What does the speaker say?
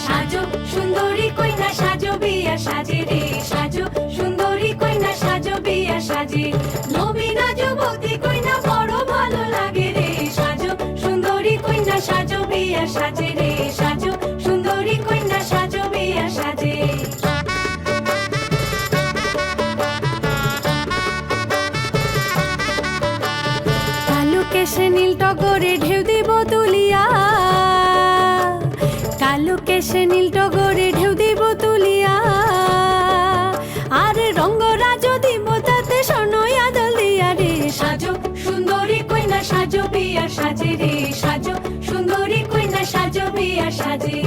সাজো সুন্দরী কন্যা সাজো বিয়া সাজে রে, সাজো সুন্দরী কন্যা সাজো বিয়া সাজে। নবীনা যুবতী কন্যা বড় ভালো লাগে রে, সাজো সুন্দরী কন্যা সাজো বিয়া সাজে রে, সাজো সুন্দরী কন্যা সাজো বিয়া সাজে। কালো কেশে নীল টগরে ঢেউ দিব তুলিয়া, কালো কেশে নীল টগরে ঢেউ দিব তুলিয়া। আর রঙ্গরাজ দিব তাতে সোনই আদল দিয়া রে, সাজো সুন্দরী কন্যা সাজো বিয়া সাজে রে, সাজো সুন্দরী কন্যা সাজো বিয়া সাজে।